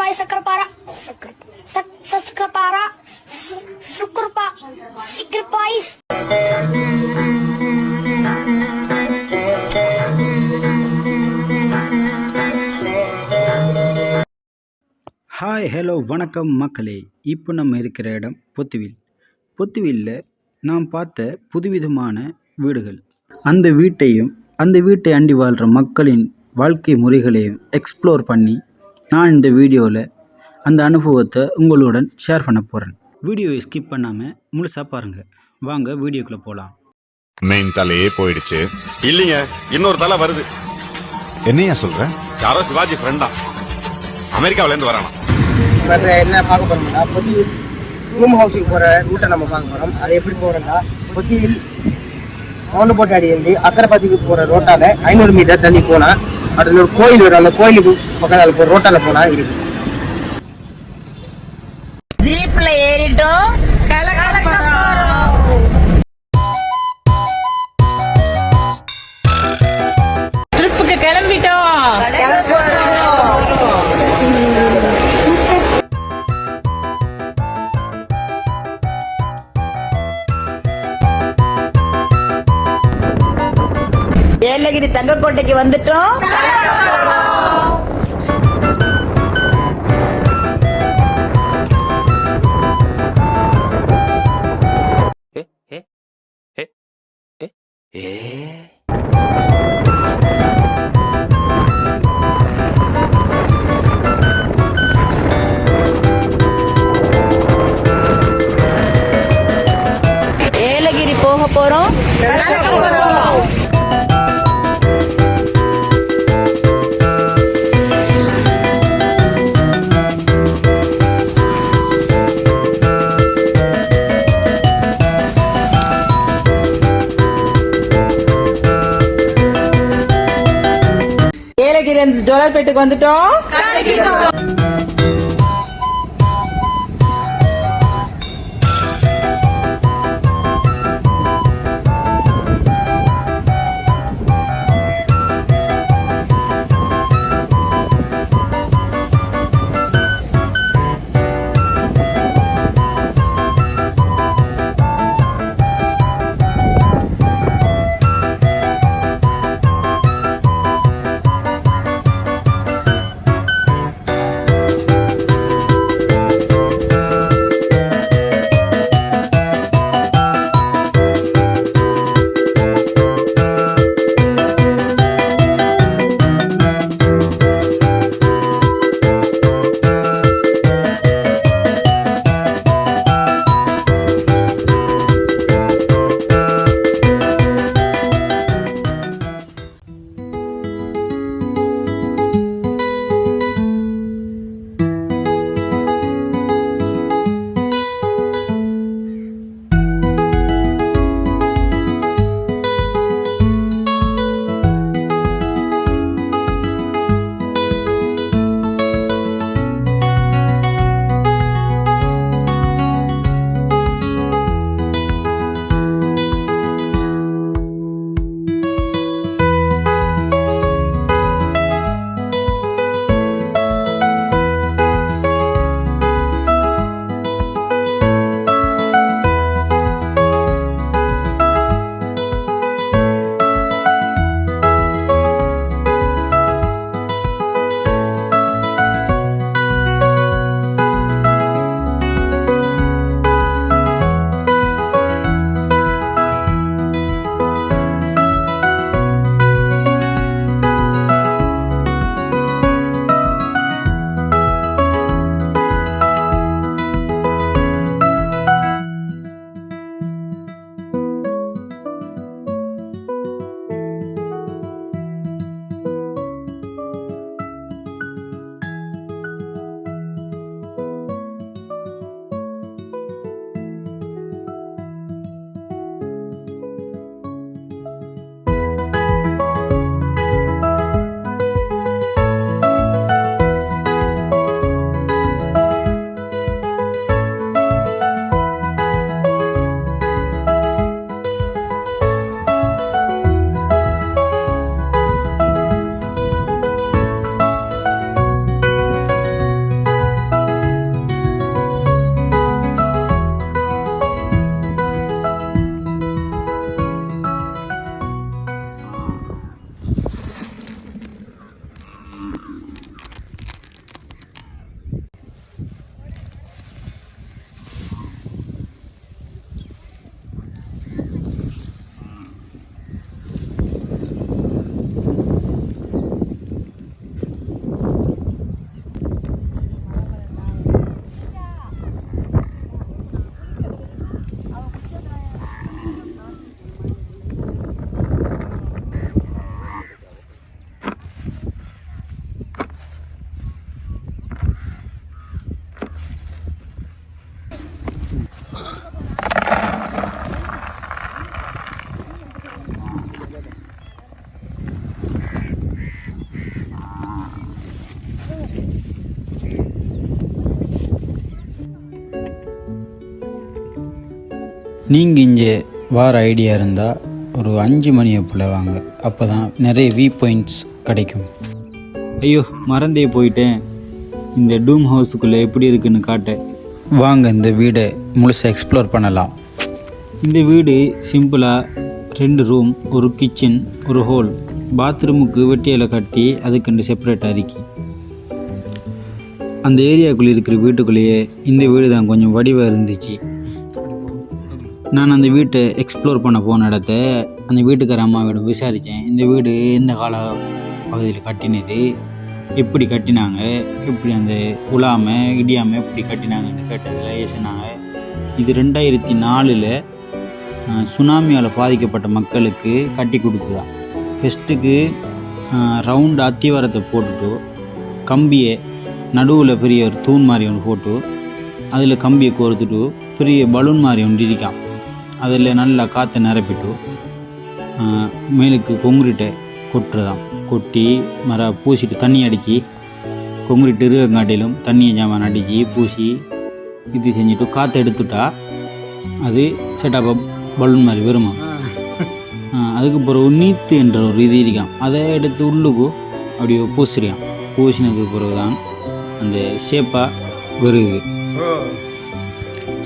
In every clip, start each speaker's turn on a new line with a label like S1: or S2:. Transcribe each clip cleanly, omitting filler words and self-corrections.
S1: Sukrupay sakrapara. Sakrapara. Sukrupa. Sikrupais.
S2: Hi hello வணக்கம் மக்களே. இப்போ நம்ம இருக்கிற இடம் பொத்துவிலில் நாம் பார்த்த புதுவிதமான வீடுகள், அந்த வீட்டையும் அந்த வீட்டை அண்டி வாழ்கிற மக்களின் வாழ்க்கை முறைகளையும் எக்ஸ்ப்ளோர் பண்ணி நான் இந்த வீடியோவில் அந்த அனுபவத்தை உங்களுடன் ஷேர் பண்ண போகிறேன். வீடியோவை ஸ்கிப் பண்ணாமல் முழுசாக பாருங்கள். வாங்க வீடியோக்குள்ளே போகலாம்.
S3: மெயின் தலையே போயிடுச்சு.
S4: இல்லைங்க, இன்னொரு தலை வருது.
S3: என்னையா சொல்ற?
S4: யாரோ சிவாஜி ஃப்ரெண்டா, அமெரிக்காவில இருந்து வரானா.
S5: என்ன பார்க்க போறோம்னா, பொத்தியில் ரூம் ஹவுஸுக்கு போற ரூட்டை நம்ம பார்க்க போறோம். அது எப்படி போறோம்னா, பொத்தியில் மவுண்டபோட்டாடி இருந்து அக்கரைப்பாத்திக்கு போற ரோட்டால 500 மீட்டர் தள்ளி போனா அதுல ஒரு கோயில் வரும். அந்த கோயிலுக்கு பக்கத்தால போற ரோட்டால போனா இருக்கு.
S6: ஜீப்ல ஏறிட்டோம், ட்ரிப்புக்கு கிளம்பிட்டோம். ஏலகிரி தங்கக்கோட்டைக்கு வந்துட்டோம். ஏலகிரி போக போறோம். ஏலகிரி ஜோலார்பேட்டுக்கு வந்துட்டோம்.
S2: நீங்கள் இங்கே வார ஐடியா இருந்தால் ஒரு 5 மணியை போல் வாங்க, அப்போ தான் நிறைய வியூ பாயிண்ட்ஸ் கிடைக்கும். ஐயோ மறந்தே போயிட்டேன், இந்த டூம் ஹவுஸுக்குள்ளே எப்படி இருக்குன்னு காட்ட. வாங்க இந்த வீடை முழுசாக எக்ஸ்ப்ளோர் பண்ணலாம். இந்த வீடு சிம்பிளாக 2 ரூம், ஒரு கிச்சன், ஒரு ஹோல், பாத்ரூமுக்கு வெட்டியில் கட்டி அதுக்குண்டு செப்பரேட்டாக இருக்கி. அந்த ஏரியாக்குள்ளே இருக்கிற வீட்டுக்குள்ளேயே இந்த வீடு தான் கொஞ்சம் வடிவாக இருந்துச்சு. நான் அந்த வீட்டை எக்ஸ்ப்ளோர் பண்ண போன இடத்த அந்த வீட்டுக்கார அம்மாவிடம் விசாரித்தேன். இந்த வீடு எந்த கால பகுதியில் கட்டினது, எப்படி கட்டினாங்க, எப்படி அந்த உலாமல் இடியாமல் எப்படி கட்டினாங்கன்னு கேட்டதில் சொன்னாங்க. இது 2004 சுனாமியால் பாதிக்கப்பட்ட மக்களுக்கு கட்டி கொடுத்துதான். ஃபஸ்ட்டுக்கு ரவுண்டு அத்திவாரத்தை போட்டுட்டு கம்பியை நடுவில் பெரிய ஒரு தூண் மாதிரி ஒன்று போட்டு அதில் கம்பியை கோர்த்துட்டு பெரிய பலூன் மாதிரி ஒன்று இருக்கான். அதில் நல்லா காற்றை நிரப்பிட்டு மேலுக்கு கொங்குரிட்டை கொட்டுறதாம். கொட்டி பூசிட்டு தண்ணி அடித்து கொங்குரிட்டு இருக்கங்காட்டிலும் தண்ணியை ஜாமான் அடித்து பூசி இது செஞ்சுட்டு காற்றை எடுத்துட்டா அது செட்டப்பாக பலூன் மாதிரி வருமா. அதுக்கு பிறகு நீத்து என்ற ஒரு இது இருக்கான், அதை எடுத்து உள்ளுக்கு அப்படியே பூசிறியான். பூசினதுக்கு பிறகு தான் அந்த ஷேப்பாக வருது.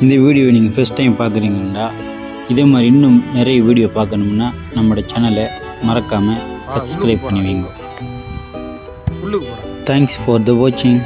S2: இந்த வீடியோ நீங்கள் ஃபஸ்ட் டைம் பார்க்குறீங்கன்னா இதே மாதிரி இன்னும் நிறைய வீடியோ பார்க்கணும்னா நம்மளோட சேனலை மறக்காமல் சப்ஸ்கிரைப் பண்ணி வைங்க. தேங்க்ஸ் ஃபார் த வாட்சிங்.